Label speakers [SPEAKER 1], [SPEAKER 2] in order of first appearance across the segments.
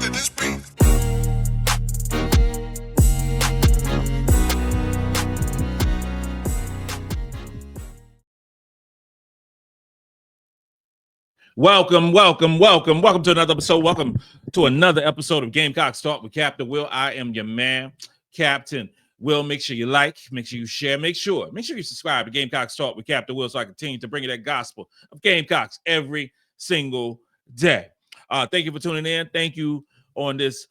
[SPEAKER 1] to this beat.
[SPEAKER 2] Welcome to another episode. Welcome to another episode of Gamecocks Talk with Captain Will. I am your man, Captain Will. Make sure you like, make sure you share, make sure you subscribe to Gamecocks Talk with Captain Will so I continue to bring you that gospel of Gamecocks every single day. Thank you for tuning in. Thank you on this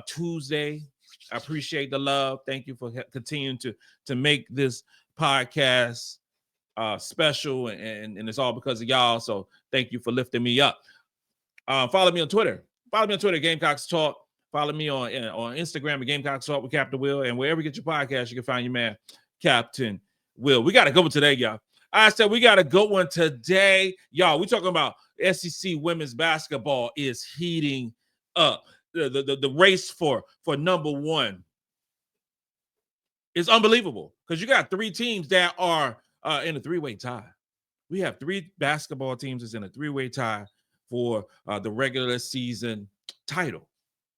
[SPEAKER 2] Tuesday. I appreciate the love. Thank you for continuing to make this podcast special, and it's all because of y'all. So thank you for lifting me up. Follow me on Twitter. Gamecocks Talk. Follow me on Instagram at Gamecocks Talk with Captain Will. And wherever you get your podcast, you can find your man, Captain Will. We got a good one today, y'all. I said we got a good one today, y'all. We talking about SEC women's basketball is heating up. The race for number one is unbelievable because you got three teams that are in a three-way tie. We have three basketball teams that's in a three-way tie for the regular season title.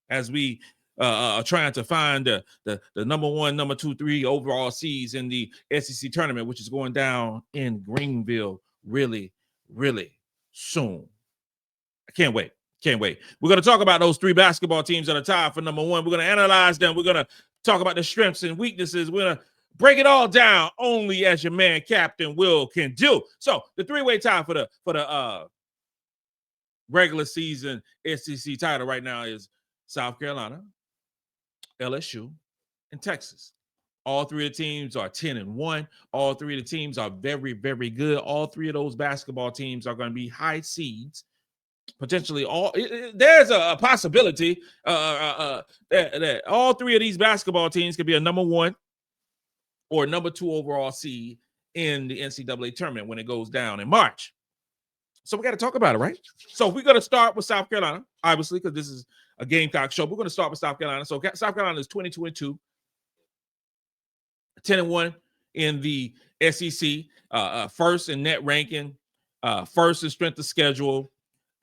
[SPEAKER 2] As we are trying to find the number one, number 2, 3 overall seeds in the SEC tournament, which is going down in Greenville really, really soon. I can't wait. We're going to talk about those three basketball teams that are tied for number one. We're going to analyze them. We're going to talk about the strengths and weaknesses. We're going to break it all down only as your man Captain Will can do. So the three-way tie for the regular season SEC title right now is South Carolina, LSU, and Texas. All three of the teams are 10-1. All three of the teams are very, very good. All three of those basketball teams are going to be high seeds. Potentially, there's a possibility that all three of these basketball teams could be a number one or number 2 overall seed in the NCAA tournament when it goes down in March. So we got to talk about it, right? So we're going to start with South Carolina, obviously, because this is a Gamecock show. We're going to start with South Carolina. So South Carolina is 22-2, 10-1 in the SEC, first in net ranking, first in strength of schedule,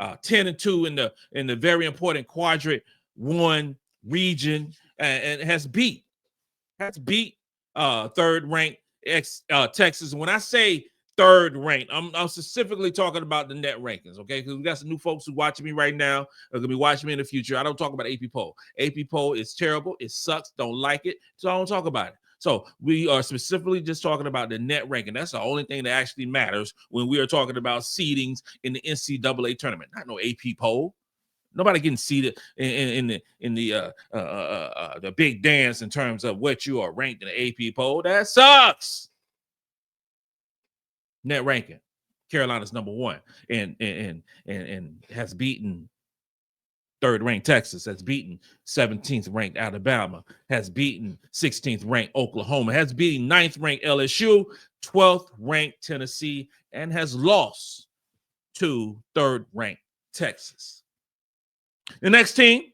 [SPEAKER 2] 10-2 in the very important quadrant 1 region, and has beat third ranked Texas. And when I say third ranked, I'm specifically talking about the net rankings, okay? Because we got some new folks who watching me right now, are going to be watching me in the future. I don't talk about AP poll. AP poll is terrible. It sucks. Don't like it. So I don't talk about it. So we are specifically just talking about the net ranking. That's the only thing that actually matters when we are talking about seedings in the NCAA tournament. Not no AP poll. Nobody getting seated in the big dance in terms of what you are ranked in the AP poll. That sucks. Net ranking, Carolina's number 1 and has beaten third ranked Texas, has beaten 17th ranked Alabama, has beaten 16th ranked Oklahoma, has beaten 9th ranked LSU, 12th ranked Tennessee, and has lost to third ranked Texas. The next team,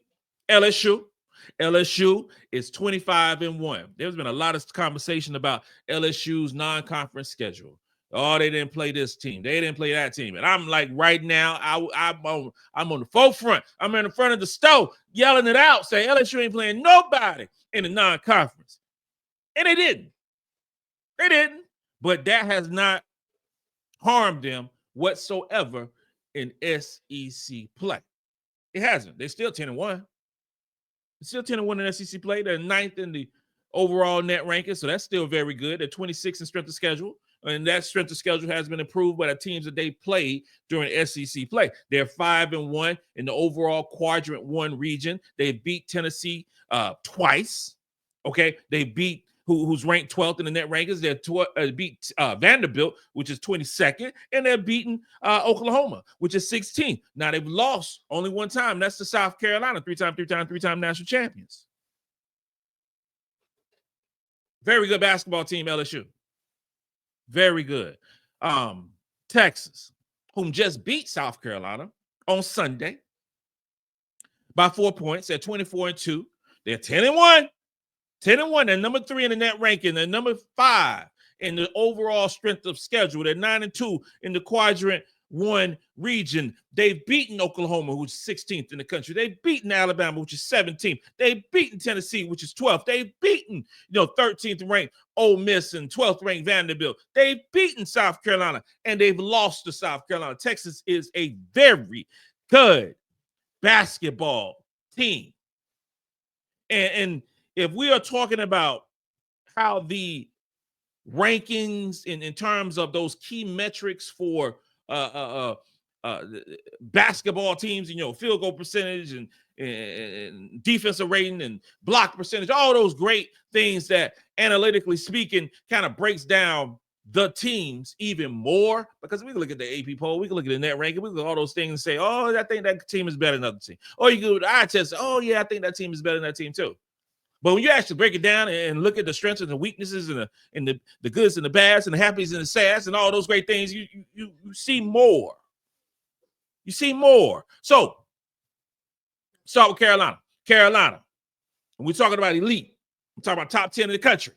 [SPEAKER 2] LSU. LSU is 25-1. There's been a lot of conversation about LSU's non-conference schedule. Oh, they didn't play this team. They didn't play that team. And I'm like, right now, I'm on the forefront. I'm in the front of the stove yelling it out, saying LSU ain't playing nobody in the non-conference. And they didn't. But that has not harmed them whatsoever in SEC play. It hasn't. They're still 10-1. They're still 10-1 in SEC play. They're 9th in the overall net ranking, so that's still very good. They're 26th in strength of schedule, and that strength of schedule has been improved by the teams that they played during SEC play. They're 5-1 in the overall quadrant 1 region. They beat Tennessee twice. Okay, they beat who's ranked 12th in the net rankings. They beat Vanderbilt, which is 22nd, and they're beating Oklahoma, which is 16th. Now, they've lost only one time. That's to South Carolina, three-time national champions. Very good basketball team, LSU. Very good. Texas, whom just beat South Carolina on Sunday by 4 points. They're 24-2. They're 10-1. 10-1, they're number 3 in the net ranking. They're number 5 in the overall strength of schedule. They're 9-2 in the quadrant I region. They've beaten Oklahoma, which is 16th in the country. They've beaten Alabama, which is 17th. They've beaten Tennessee, which is 12th. They've beaten, 13th ranked Ole Miss and 12th ranked Vanderbilt. They've beaten South Carolina, and they've lost to South Carolina. Texas is a very good basketball team. And if we are talking about how the rankings in terms of those key metrics for basketball teams, field goal percentage and defensive rating and block percentage, all those great things that analytically speaking kind of breaks down the teams even more, because we can look at the AP poll, we can look at the net ranking, we can look at all those things and say, oh, I think that team is better than another team. Or you can do the eye test, oh yeah, I think that team is better than that team too. But when you actually break it down and look at the strengths and the weaknesses and the goods and the bads and the happies and the sads and all those great things, you see more. You see more. So, start with Carolina. Carolina. When we're talking about elite, we're talking about top 10 in the country.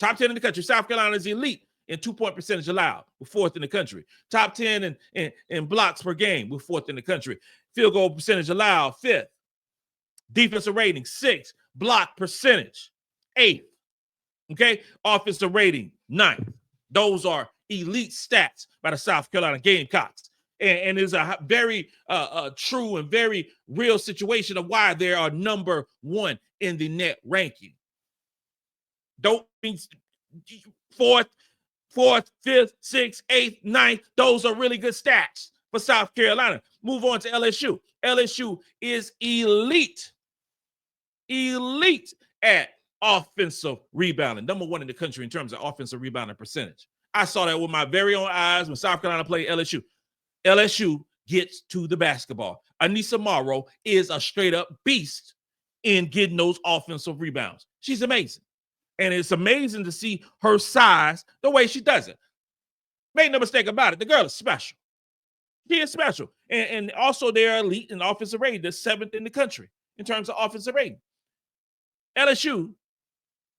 [SPEAKER 2] Top 10 in the country. South Carolina is elite in 2-point percentage allowed. We're 4th in the country. Top 10 in blocks per game. We're 4th in the country. Field goal percentage allowed, 5th. Defensive rating, 6th. Block percentage, 8th. Okay? Offensive rating, 9th. Those are elite stats by the South Carolina Gamecocks. And it's a very true and very real situation of why they are number 1 in the net ranking. Don't mean 4th, 5th, 6th, 8th, 9th. Those are really good stats for South Carolina. Move on to LSU. LSU is elite at offensive rebounding. Number 1 in the country in terms of offensive rebounding percentage. I saw that with my very own eyes when South Carolina played LSU. LSU gets to the basketball. Anissa Morrow is a straight up beast in getting those offensive rebounds. She's amazing. And it's amazing to see her size, the way she does it. Make no mistake about it. The girl is special. She is special. And also they're elite in offensive rating. They're 7th in the country in terms of offensive rating. LSU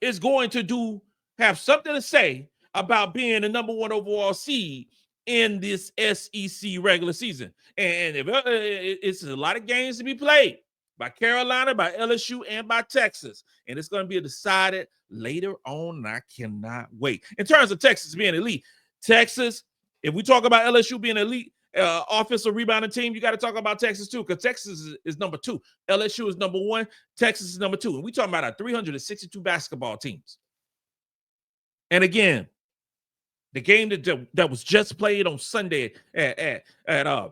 [SPEAKER 2] is going to have something to say about being the number 1 overall seed in this SEC regular season. And it's a lot of games to be played by Carolina, by LSU, and by Texas. And it's going to be decided later on, and I cannot wait. In terms of Texas being elite, Texas, if we talk about LSU being elite offensive rebounding team, you got to talk about Texas too, because Texas is number 2. LSU is number 1. Texas is number 2. And we talking about our 362 basketball teams. And again, the game that was just played on Sunday on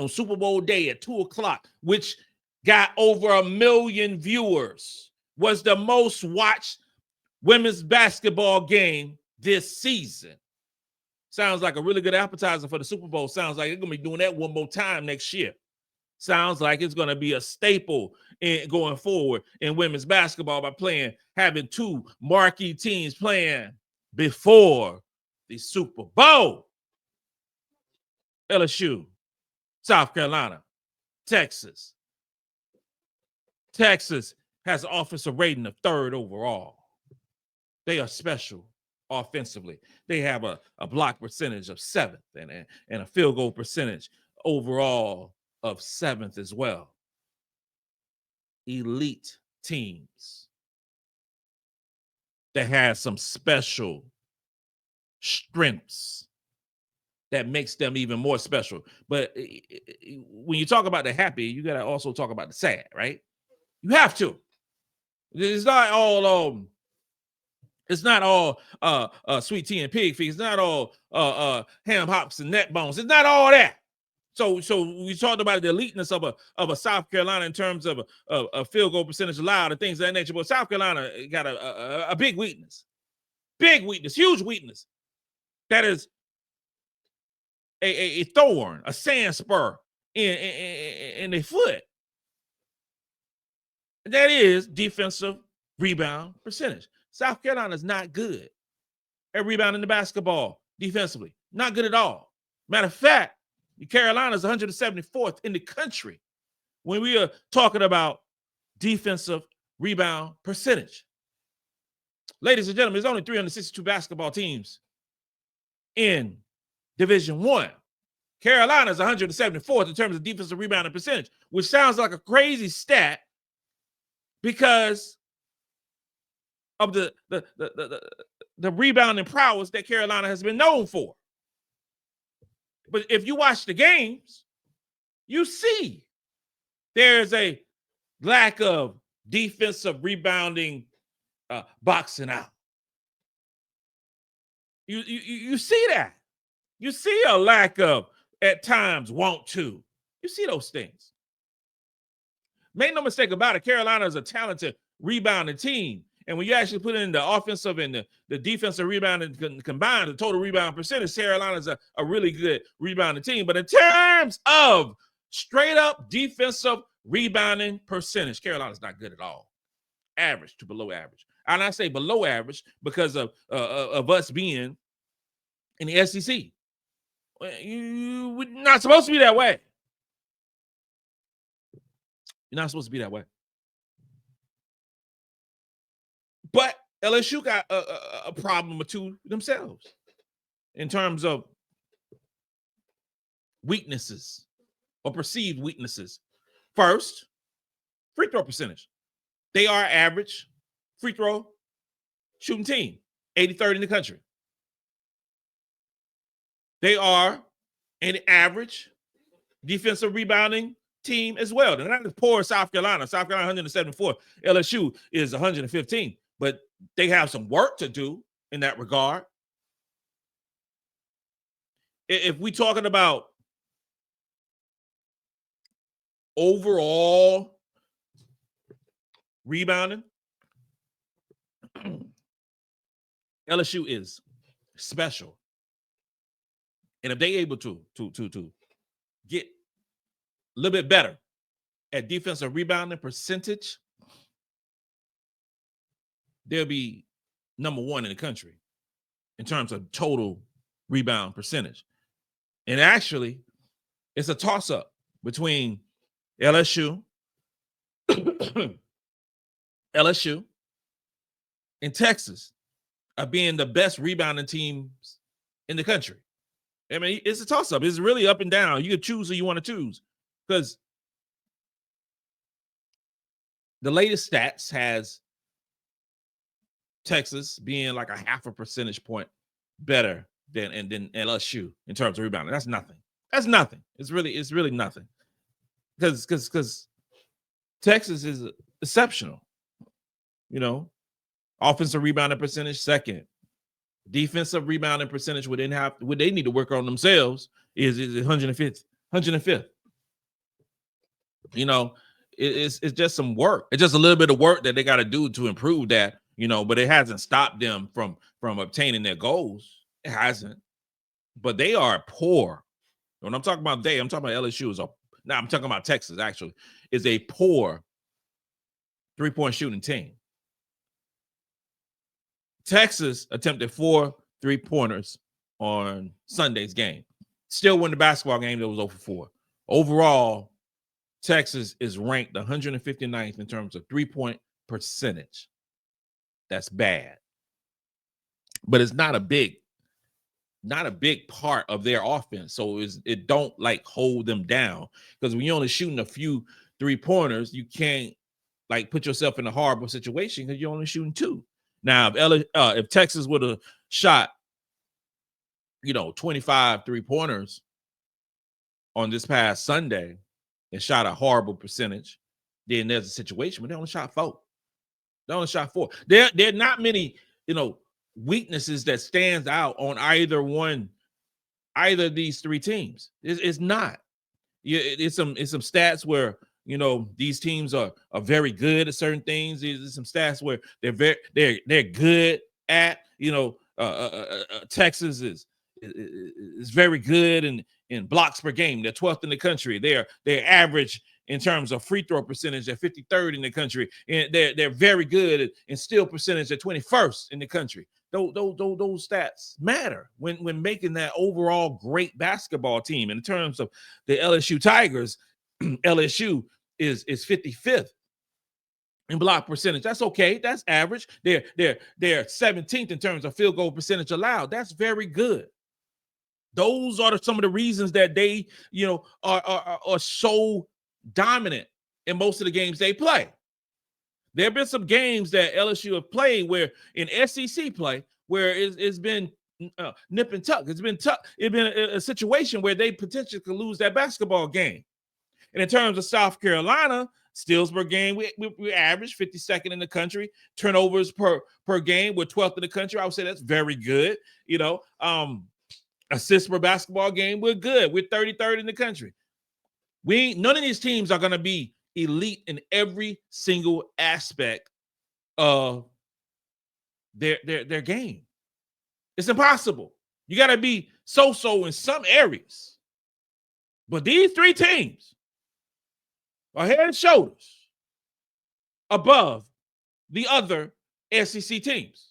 [SPEAKER 2] Super Bowl day at 2:00, which got over 1 million viewers, was the most watched women's basketball game this season. Sounds like a really good appetizer for the Super Bowl. Sounds like they're going to be doing that one more time next year. Sounds like it's going to be a staple going forward in women's basketball by having 2 marquee teams playing before the Super Bowl. LSU, South Carolina, Texas. Texas has an offensive rating of 3rd overall. They are special offensively. They have a block percentage of 7th and a field goal percentage overall of 7th as well. Elite teams that has some special strengths that makes them even more special. But when you talk about the happy, you got to also talk about the sad, right? You have to. It's not all sweet tea and pig feet. It's not all ham hocks and neck bones. It's not all that. So we talked about the eliteness of a South Carolina in terms of a field goal percentage allowed and things of that nature. But South Carolina got a big weakness, huge weakness. That is a thorn, a sand spur in their foot. That is defensive rebound percentage. South Carolina is not good at rebounding the basketball defensively. Not good at all. Matter of fact, Carolina is 174th in the country when we are talking about defensive rebound percentage. Ladies and gentlemen, there's only 362 basketball teams in Division I. Carolina is 174th in terms of defensive rebounding percentage, which sounds like a crazy stat because of the rebounding prowess that Carolina has been known for. But if you watch the games, you see there's a lack of defensive rebounding boxing out. You see that. You see a lack of, at times, want to. You see those things. Make no mistake about it, Carolina is a talented rebounding team. And when you actually put in the offensive and the defensive rebounding combined, the total rebound percentage, Carolina is a really good rebounding team. But in terms of straight up defensive rebounding percentage, Carolina's not good at all. Average to below average. And I say below average because of us being in the SEC. You're not supposed to be that way. You're not supposed to be that way. But LSU got a problem or two themselves in terms of weaknesses or perceived weaknesses. First, free throw percentage. They are average free throw shooting team, 83rd in the country. They are an average defensive rebounding team as well. They're not as poor as South Carolina. South Carolina 174. LSU is 115. But they have some work to do in that regard. If we're talking about overall rebounding, LSU is special. And if they're able to get a little bit better at defensive rebounding percentage, they'll be number one in the country in terms of total rebound percentage. And actually, it's a toss-up between LSU, LSU, and Texas are being the best rebounding teams in the country. I mean, it's a toss-up. It's really up and down. You can choose who you want to choose because the latest stats has Texas being like a half a percentage point better than LSU in terms of rebounding. That's nothing. That's nothing. It's really nothing. Because Texas is exceptional. You know, offensive rebounding percentage second, defensive rebounding percentage what they need to work on themselves is 105th. You know, it's just some work. It's just a little bit of work that they got to do to improve that. You know, but it hasn't stopped them from obtaining their goals. It hasn't. But they are poor. When I'm talking about I'm talking about LSU I'm talking about Texas actually, is a poor three-point shooting team. Texas attempted 4 3-pointers on Sunday's game. Still won the basketball game that was 0-for-4. Overall, Texas is ranked 159th in terms of three-point percentage. That's bad. But it's not a big part of their offense. So it don't like hold them down. Because when you're only shooting a few 3-pointers, you can't like put yourself in a horrible situation because you're only shooting 2. Now, if Texas would have shot, 25 3-pointers on this past Sunday and shot a horrible percentage, then there's a situation, but they only shot 4. They only shot 4. There are not many, weaknesses that stands out on either of these 3 teams. It's not. It's some stats where these teams are very good at certain things. There's some stats where they're good at. Texas is very good in blocks per game. They're 12th in the country. They're average in terms of free throw percentage at 53rd in the country, and they're very good in steal percentage at 21st in the country. Those stats matter when making that overall great basketball team. In terms of the LSU Tigers, LSU is 55th in block percentage. That's okay. That's average. They're 17th in terms of field goal percentage allowed. That's very good. Those are some of the reasons that they, are so dominant in most of the games they play. There have been some games that LSU have played where in SEC play where it's been nip and tuck. It's been tough. It's been a situation where they potentially could lose that basketball game. And in terms of South Carolina, Stillsburg game, we average 52nd in the country. Turnovers per game, we're 12th in the country. I would say that's very good. Assists per basketball game, we're good. We're 33rd in the country. None of these teams are going to be elite in every single aspect of their game. It's impossible. You got to be so in some areas. But these three teams are head and shoulders above the other SEC teams.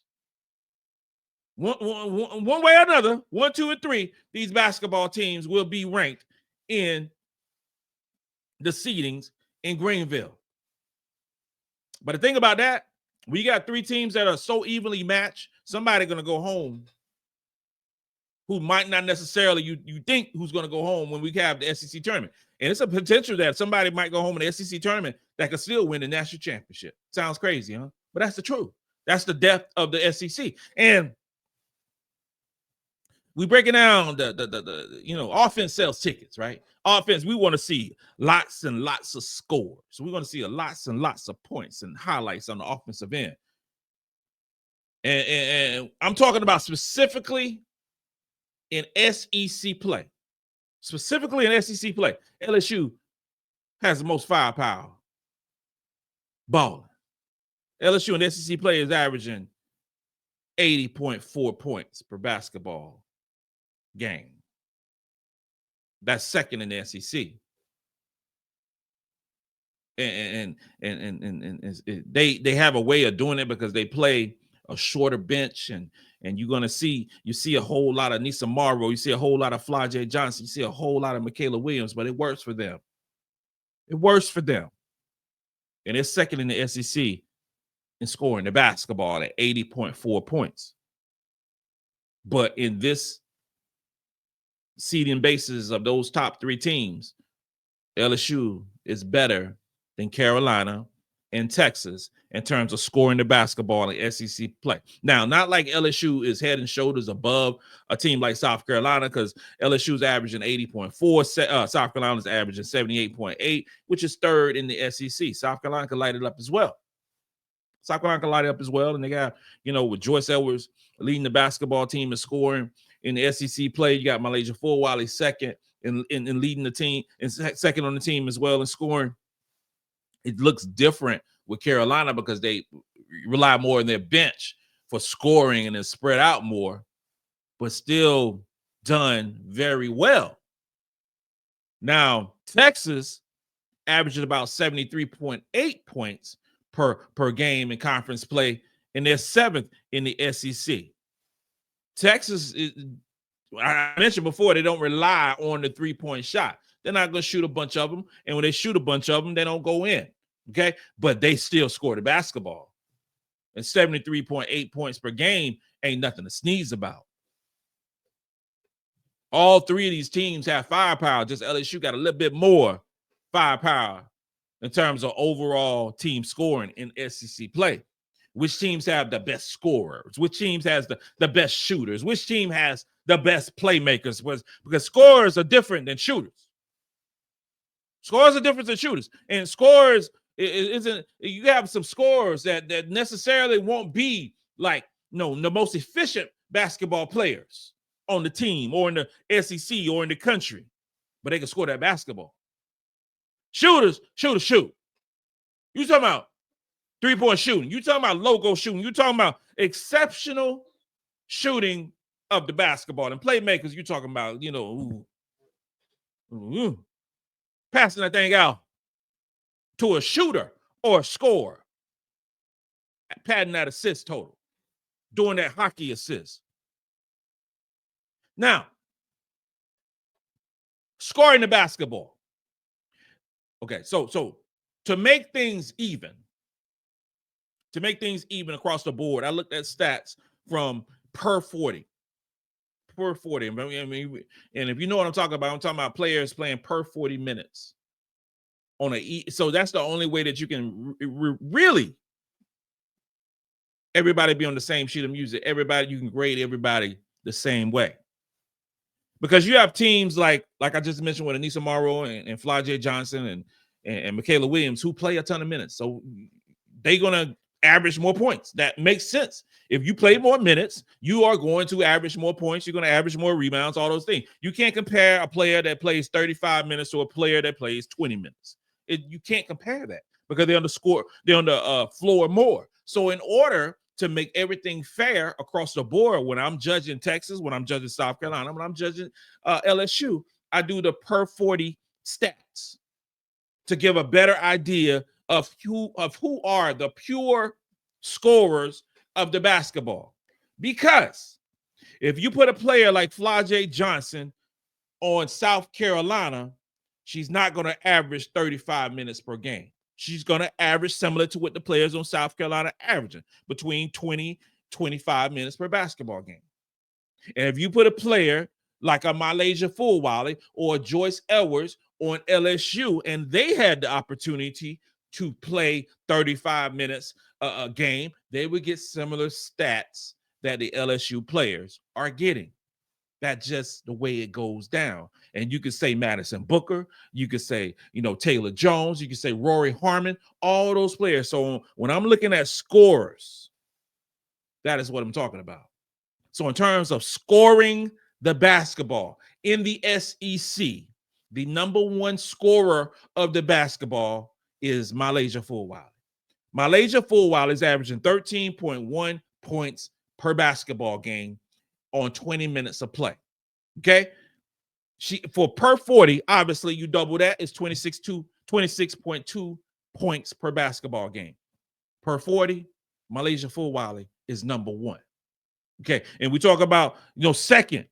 [SPEAKER 2] One way or another, 1, 2, and 3, these basketball teams will be ranked in the seedings in Greenville. But the thing about that, we got three teams that are so evenly matched, somebody going to go home who might not necessarily, you think who's going to go home when we have the SEC tournament. And it's a potential that somebody might go home in the SEC tournament that could still win the national championship. Sounds crazy, huh? But that's the truth. That's the depth of the SEC. And we breaking down the offense sells tickets, right? Offense, we want to see lots and lots of scores. So we want to see lots and lots of points and highlights on the offensive end. And I'm talking about specifically in SEC play. Specifically in SEC play, LSU has the most firepower balling. LSU in SEC play is averaging 80.4 points per basketball game. That's second in the SEC. And they have a way of doing it because they play a shorter bench, and you see a whole lot of Nisa Morrow, you see a whole lot of Flau'Jae Johnson, you see a whole lot of Michaela Williams, but it works for them. It works for them. And it's second in the SEC in scoring the basketball at 80.4 points. But in this seeding basis of those top three teams, LSU is better than Carolina and Texas in terms of scoring the basketball in SEC play. Now, not like LSU is head and shoulders above a team like South Carolina, because LSU is averaging 80.4. South Carolina's averaging 78.8, which is third in the SEC. South Carolina can light it up as well. South Carolina can light it up as well. And they got, with Joyce Edwards leading the basketball team and scoring in the SEC play. You got MiLaysia Fulwiley second in leading the team, and second on the team as well in scoring. It looks different with Carolina because they rely more on their bench for scoring and then spread out more, but still done very well. Now, Texas averaging about 73.8 points per game in conference play, and they're seventh in the SEC. Texas, I mentioned before, they don't rely on the three-point shot. They're not going to shoot a bunch of them, and when they shoot a bunch of them, they don't go in, okay? But they still score the basketball. And 73.8 points per game ain't nothing to sneeze about. All three of these teams have firepower. Just LSU got a little bit more firepower in terms of overall team scoring in SEC play. Which teams have the best scorers? Which teams has the best shooters? Which team has the best playmakers? Because scorers are different than shooters. Scorers are different than shooters. And scorers isn't, you have some scorers that necessarily won't be like, the most efficient basketball players on the team or in the SEC or in the country, but they can score that basketball. Shooters. You talking about three-point shooting. You talking about logo shooting. You talking about exceptional shooting of the basketball. And playmakers, you talking about, passing that thing out to a shooter or a scorer, padding that assist total, doing that hockey assist. Now, scoring the basketball. Okay, so to make things even across the board, I looked at stats from per 40. per 40. And if you know what I'm talking about players playing per 40 minutes so that's the only way that you can really everybody be on the same sheet of music. You can grade everybody the same way. Because you have teams like I just mentioned with Anissa Morrow and Flau'Jae Johnson and Michaela Williams who play a ton of minutes. So they're going to average more points. That makes sense. If you play more minutes, you are going to average more points. You're going to average more rebounds, all those things. You can't compare a player that plays 35 minutes to a player that plays 20 minutes. You can't compare that because they're on the floor more. So in order to make everything fair across the board, when I'm judging Texas, when I'm judging South Carolina, when I'm judging LSU, I do the per 40 stats to give a better idea of who are the pure scorers of the basketball. Because if you put a player like Flau'Jae Johnson on South Carolina, she's not going to average 35 minutes per game. She's going to average similar to what the players on South Carolina averaging, between 20, 25 minutes per basketball game. And if you put a player like a MiLaysia Fulwiley or Joyce Edwards on LSU, and they had the opportunity to play 35 minutes a game, they would get similar stats that the LSU players are getting. That's just the way it goes down. And you could say Madison Booker, you could say, Taylor Jones, you could say Rory Harmon, all those players. So when I'm looking at scorers, that is what I'm talking about. So in terms of scoring the basketball in the SEC, the number one scorer of the basketball is MiLaysia Fulwiley. MiLaysia Fulwiley is averaging 13.1 points per basketball game on 20 minutes of play. Okay. For per 40, obviously you double that, it's 26.2 points per basketball game. Per 40, MiLaysia Fulwiley is number one. Okay. And we talk about, second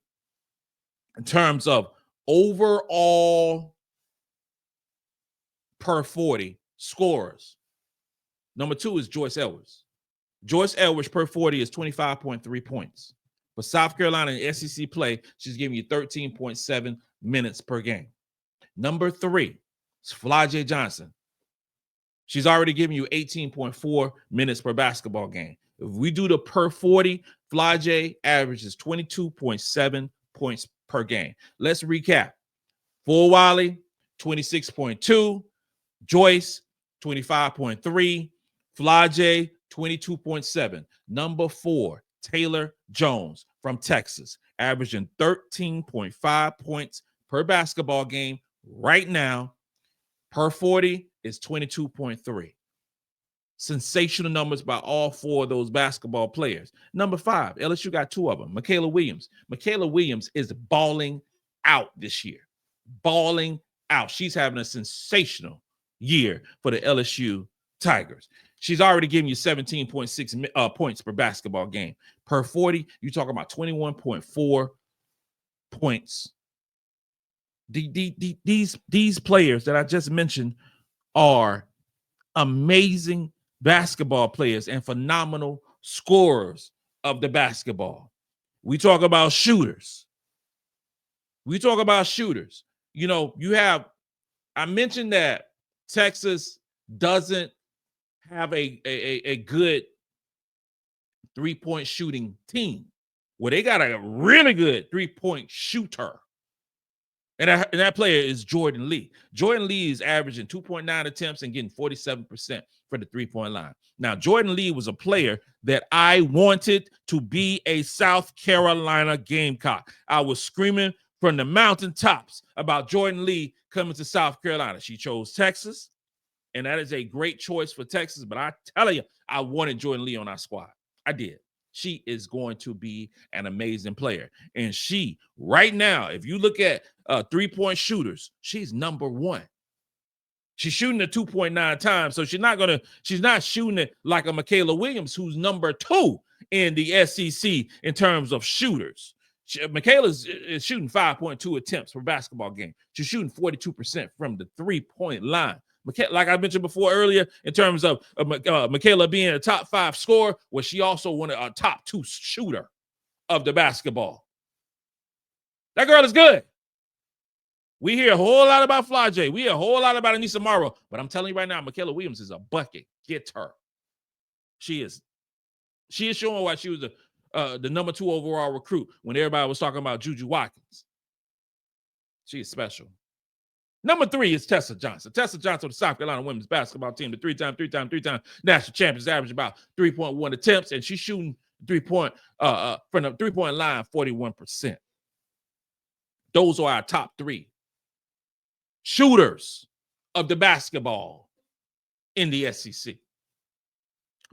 [SPEAKER 2] in terms of overall per 40 scorers. Number two is Joyce Edwards. Joyce Edwards per 40 is 25.3 points. For South Carolina in SEC play, she's giving you 13.7 minutes per game. Number three is Flau'Jae Johnson. She's already giving you 18.4 minutes per basketball game. If we do the per 40, Flau'Jae averages 22.7 points per game. Let's recap. Fulwiley, 26.2. Joyce, 25.3. Flau'Jae, 22.7. Number four, Taylor Jones from Texas, averaging 13.5 points per basketball game right now. Per 40 is 22.3. Sensational numbers by all four of those basketball players. Number five, LSU got two of them. Michaela Williams. Michaela Williams is balling out this year. Balling out. She's having a sensational year for the LSU Tigers. She's already giving you 17.6 points per basketball game. Per 40, you're talking about 21.4 points. These players that I just mentioned are amazing basketball players and phenomenal scorers of the basketball. We talk about shooters. I mentioned that Texas doesn't have a good three-point shooting team. Well, they got a really good three-point shooter. And that player is Jordan Lee. Jordan Lee is averaging 2.9 attempts and getting 47% for the three-point line. Now, Jordan Lee was a player that I wanted to be a South Carolina Gamecock. I was screaming from the mountaintops about Jordan Lee coming to South Carolina. She chose Texas, and that is a great choice for Texas. But I tell you, I wanted Jordan Lee on our squad. I did. She is going to be an amazing player. And she, right now, if you look at three-point shooters, she's number one. She's shooting it 2.9 times, so she's not shooting it like a Michaela Williams, who's number two in the SEC in terms of shooters. Michaela is shooting 5.2 attempts per basketball game. She's shooting 42% from the three-point line. Like I mentioned before earlier, in terms of Michaela being a top 5 scorer, she also wanted a top 2 shooter of the basketball. That girl is good. We hear a whole lot about Flau'Jae. We hear a whole lot about Anissa Morrow. But I'm telling you right now, Michaela Williams is a bucket. Get her. She is showing why she was the number 2 overall recruit when everybody was talking about Juju Watkins. She is special. Number 3 is Tessa Johnson. Tessa Johnson of the South Carolina women's basketball team, the three-time national champions, average about 3.1 attempts, and she's shooting from the three-point line 41%. Those are our top 3 shooters of the basketball in the SEC.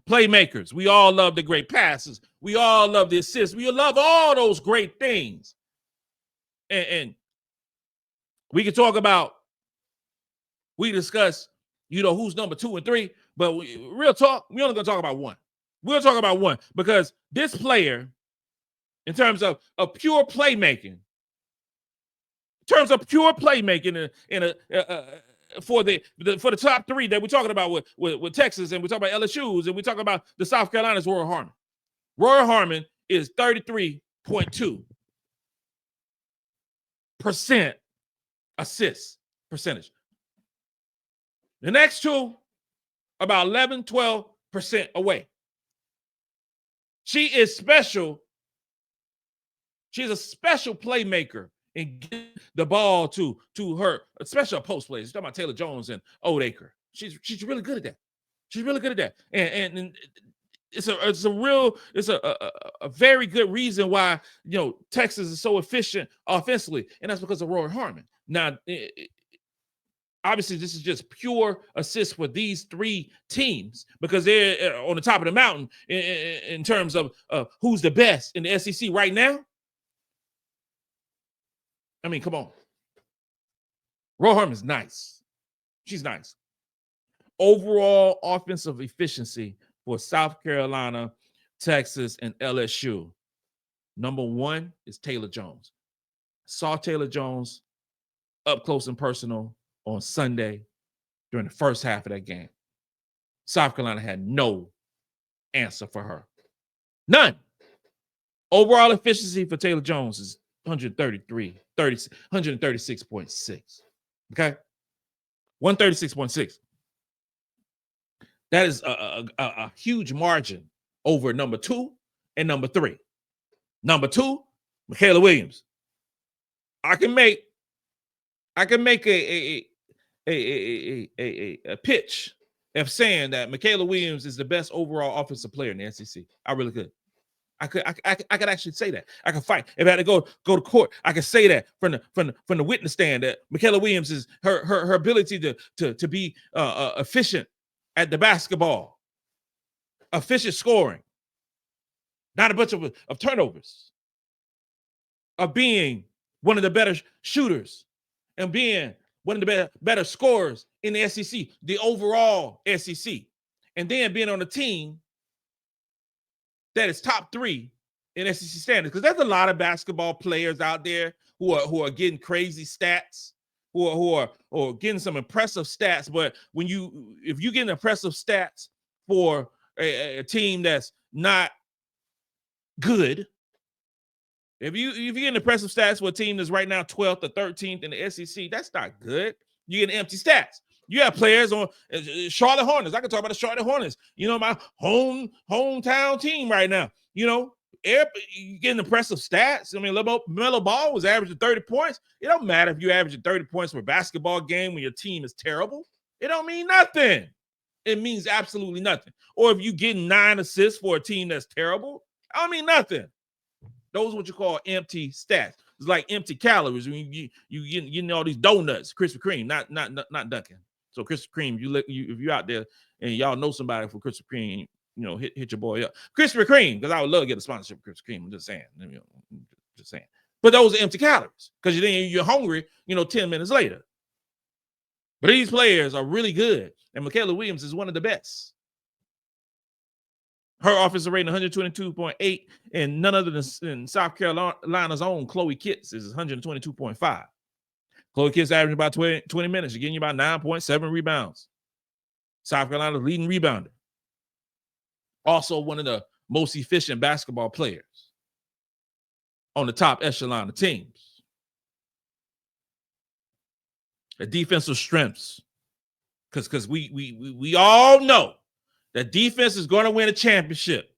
[SPEAKER 2] Playmakers. We all love the great passes. We all love the assists. We love all those great things. And we can talk about, we discuss, who's number 2 and 3, but real talk, we're only going to talk about one. We'll talk about one because this player, in terms of pure playmaking, for the top 3 that we're talking about with Texas, and we talk about LSU's, and we talk about the South Carolina's Roy Harmon. Roy Harmon is 33.2% assist percentage. The next 2, about 11-12% away. She is special. She's a special playmaker and get the ball to her, especially post plays. You're talking about Taylor Jones and Oldacre. She's really good at that. She's really good at that. And it's a very good reason why Texas is so efficient offensively, and that's because of Roy Harmon. Now, obviously, this is just pure assists for these 3 teams because they're on the top of the mountain in terms of who's the best in the SEC right now. I mean, come on. Roy Harmon's nice. She's nice. Overall offensive efficiency for South Carolina, Texas, and LSU. Number 1 is Taylor Jones. Saw Taylor Jones up close and personal on Sunday during the first half of that game. South Carolina had no answer for her. None. Overall efficiency for Taylor Jones is 136.6. Okay? 136.6. That is a huge margin over number 2 and number 3. Number 2, Michaela Williams. I can make a pitch of saying that Michaela Williams is the best overall offensive player in the SEC. I really could. I could actually say that. I could fight. If I had to go to court, I could say that from the witness stand that Michaela Williams is her ability to be efficient at the basketball, efficient scoring, not a bunch of turnovers, of being one of the better shooters and being one of the better scorers in the SEC, the overall SEC, and then being on a team that is top 3 in SEC standards. Because there's a lot of basketball players out there who are getting crazy stats, who are getting some impressive stats. But if you get impressive stats for a team that's not good, if you get impressive stats for a team that's right now 12th or 13th in the SEC, that's not good. You get empty stats. You have players on Charlotte Hornets. I can talk about the Charlotte Hornets. My hometown team right now. You getting impressive stats. I mean, LaMelo Ball was averaging 30 points. It don't matter if you average 30 points for a basketball game when your team is terrible. It don't mean nothing. It means absolutely nothing. Or if you get 9 assists for a team that's terrible, I don't mean nothing. Those are what you call empty stats. It's like empty calories when you getting all these donuts, Krispy Kreme, not Dunkin'. So Krispy Kreme, if you're out there and y'all know somebody for Krispy Kreme, hit your boy up. Krispy Kreme, because I would love to get a sponsorship of Krispy Kreme. I'm just saying. Just saying. But those are empty calories because you're hungry, 10 minutes later. But these players are really good, and Michaela Williams is one of the best. Her offensive rating 122.8, and none other than South Carolina's own Chloe Kitts is 122.5. Chloe Kitts averaging about 20 minutes. You're getting you about 9.7 rebounds. South Carolina's leading rebounder. Also one of the most efficient basketball players on the top echelon of teams. the defensive strengths. Because we all know that defense is going to win a championship.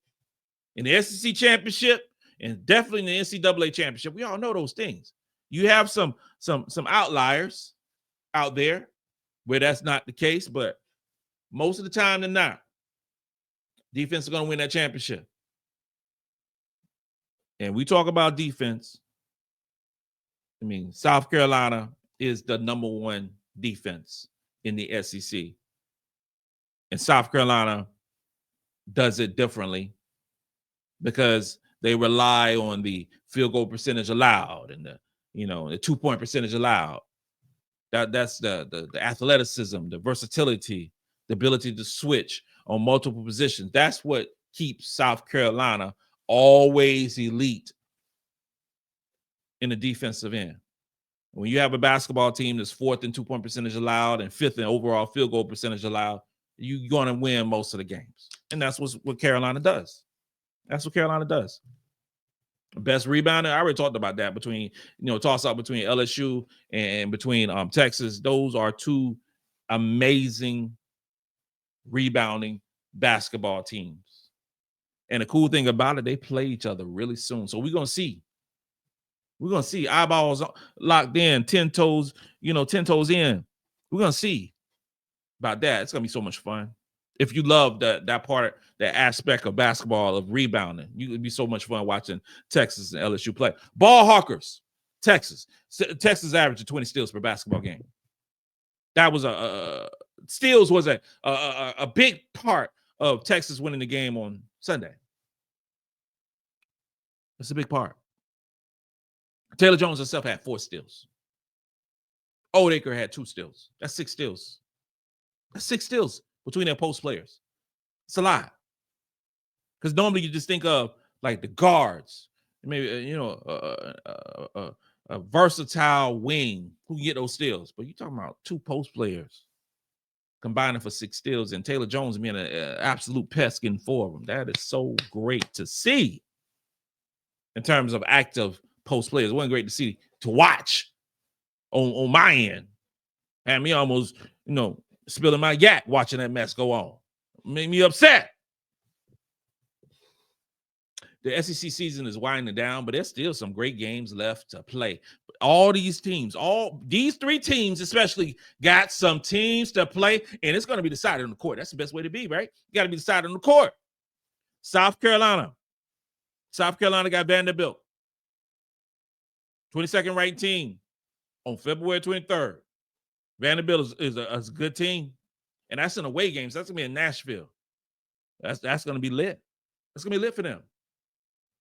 [SPEAKER 2] In the SEC championship and definitely in the NCAA championship. We all know those things. You have some outliers out there where that's not the case, but most of the time than not, defense is going to win that championship. And we talk about defense. I mean, South Carolina is the number one defense in the SEC. And South Carolina does it differently because they rely on the field goal percentage allowed and the 2-point percentage allowed. That's the athleticism, the versatility, the ability to switch on multiple positions. That's what keeps South Carolina always elite in the defensive end. When you have a basketball team that's fourth in 2-point percentage allowed and fifth in overall field goal percentage allowed, you're going to win most of the games. And that's what Carolina does. That's what Carolina does. Best rebounder, I already talked about that between, toss-up between LSU and between Texas. Those are two amazing rebounding basketball teams. And the cool thing about it, they play each other really soon. So we're going to see. We're going to see eyeballs locked in, 10 toes in. We're going to see about that. It's going to be so much fun. If you love that part, that aspect of basketball, of rebounding, it'd be so much fun watching Texas and LSU play. Ball hawkers, Texas averaged 20 steals per basketball game. That was steals was a big part of Texas winning the game on Sunday. That's a big part. Taylor Jones himself had 4 steals. Oldacre had 2 steals. That's 6 steals. That's 6 steals between their post players. It's a lot. Because normally you just think of like the guards, maybe a versatile wing who can get those steals. But you're talking about 2 post players combining for 6 steals, and Taylor Jones being an absolute pest getting 4 of them. That is so great to see in terms of active post players. It wasn't great to see, to watch on my end. Had me almost, spilling my yak watching that mess go on. Made me upset. The SEC season is winding down, but there's still some great games left to play. All these teams, all these 3 teams especially, got some teams to play, and it's going to be decided on the court. That's the best way to be, right? You got to be decided on the court. South Carolina got Vanderbilt. 22nd ranked team on February 23rd. Vanderbilt is a good team, and that's in away games. That's going to be in Nashville. That's going to be lit. That's going to be lit for them.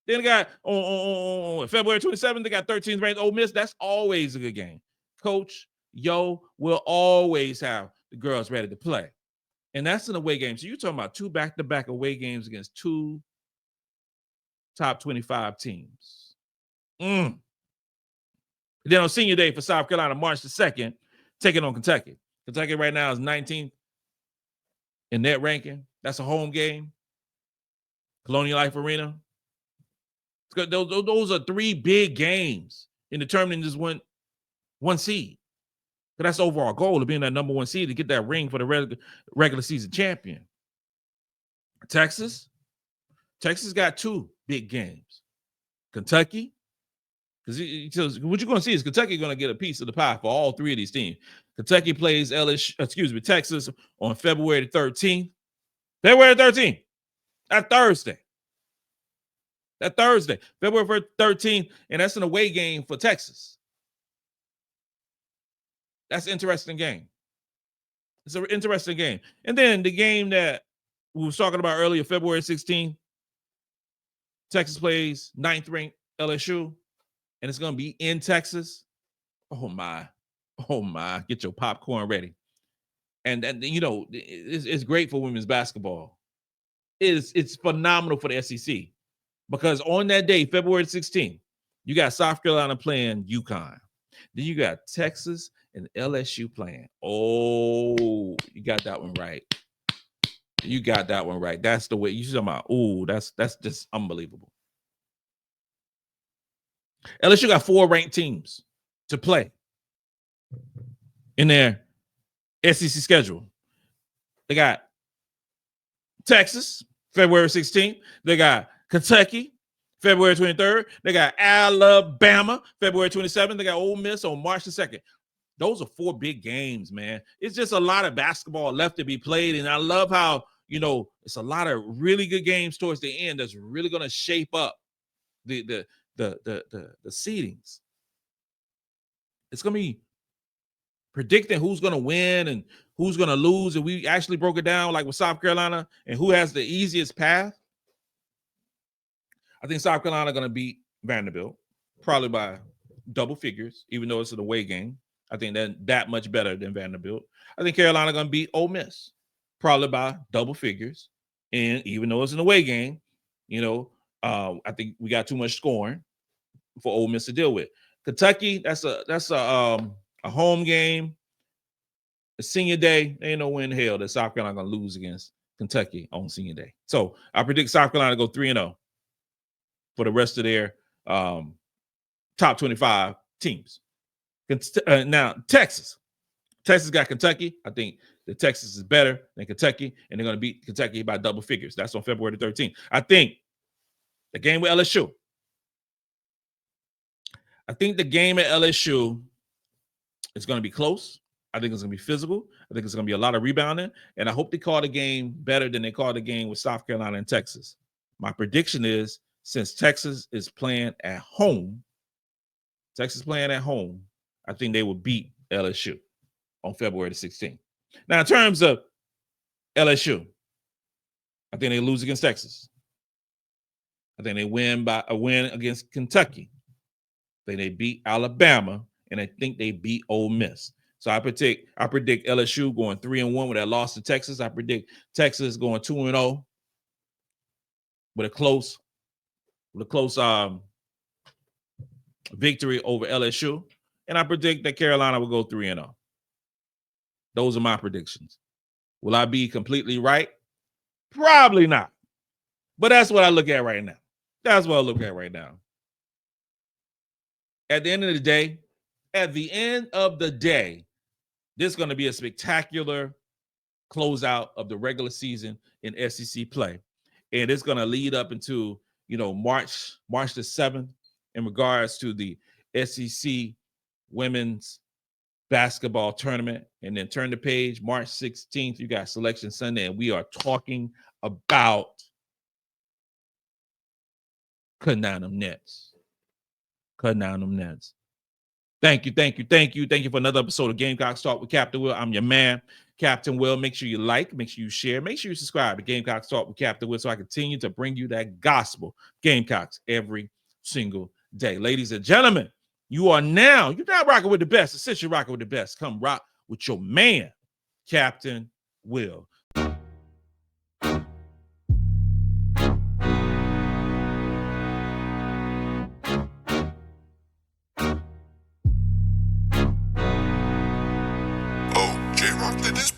[SPEAKER 2] Then they got on February 27th, they got 13th ranked Ole Miss. That's always a good game. Coach Yo will always have the girls ready to play. And that's an away game. So you're talking about 2 back-to-back away games against 2 top 25 teams. Then on senior day for South Carolina, March the 2nd, taking on Kentucky. Kentucky right now is 19th in net ranking. That's a home game. Colonial Life Arena. Those are 3 big games in determining this one seed. But that's the overall goal of being that number 1 seed, to get that ring for the regular season champion. Texas got 2 big games. Kentucky, because what you're going to see is Kentucky going to get a piece of the pie for all 3 of these teams. Kentucky plays Texas on February 13th. February 13th. That Thursday, February 13th, and that's an away game for Texas. That's an interesting game. It's an interesting game. And then the game that we were talking about earlier, February 16th, Texas plays 9th ranked LSU, and it's going to be in Texas. Oh my, get your popcorn ready. And it's great for women's basketball. It's phenomenal for the SEC. Because on that day, February 16th, you got South Carolina playing UConn. Then you got Texas and LSU playing. Oh, you got that one right. That's the way you're talking about. Oh, that's just unbelievable. LSU got 4 ranked teams to play in their SEC schedule. They got Texas, February 16th. They got Kentucky, February 23rd. They got Alabama, February 27th. They got Ole Miss on March the 2nd. Those are 4 big games, man. It's just a lot of basketball left to be played. And I love how, it's a lot of really good games towards the end that's really going to shape up the seedings. It's going to be predicting who's going to win and who's going to lose. And we actually broke it down like with South Carolina and who has the easiest path. I think South Carolina going to beat Vanderbilt probably by double figures, even though it's an away game. I think that much better than Vanderbilt. I think Carolina going to beat Ole Miss probably by double figures. And even though it's an away game, I think we got too much scoring for Ole Miss to deal with. Kentucky, that's a home game. A senior day, there ain't no way in hell that South Carolina going to lose against Kentucky on senior day. So I predict South Carolina to go 3-0 for the rest of their top 25 teams. Now, Texas got Kentucky. I think that Texas is better than Kentucky, and they're going to beat Kentucky by double figures. That's on February the 13th. I think the game with LSU. I think the game at LSU is going to be close. I think it's going to be physical. I think it's going to be a lot of rebounding, and I hope they call the game better than they called the game with South Carolina and Texas. My prediction is, since Texas is playing at home, I think they will beat LSU on February the 16th. Now, in terms of LSU, I think they lose against Texas. I think they win by a win against Kentucky. I think they beat Alabama, and I think they beat Ole Miss. So I predict LSU going 3-1 with that loss to Texas. I predict Texas going 2-0 with a close victory over LSU. And I predict that Carolina will go 3-0. Those are my predictions. Will I be completely right? Probably not. But that's what I look at right now. At the end of the day, this is going to be a spectacular closeout of the regular season in SEC play. And it's going to lead up into, March the 7th in regards to the SEC women's basketball tournament. And then turn the page, March 16th, you got Selection Sunday, and we are talking about cutting down them nets. Thank you for another episode of Gamecocks Talk with Captain Will. I'm your man, Captain Will. Make sure you like, make sure you share, make sure you subscribe to Gamecocks Talk with Captain Will so I continue to bring you that gospel Gamecocks every single day. Ladies and gentlemen, you're now rocking with the best. And since you're rocking with the best, come rock with your man, Captain Will.
[SPEAKER 1] Oh, J-Rock did this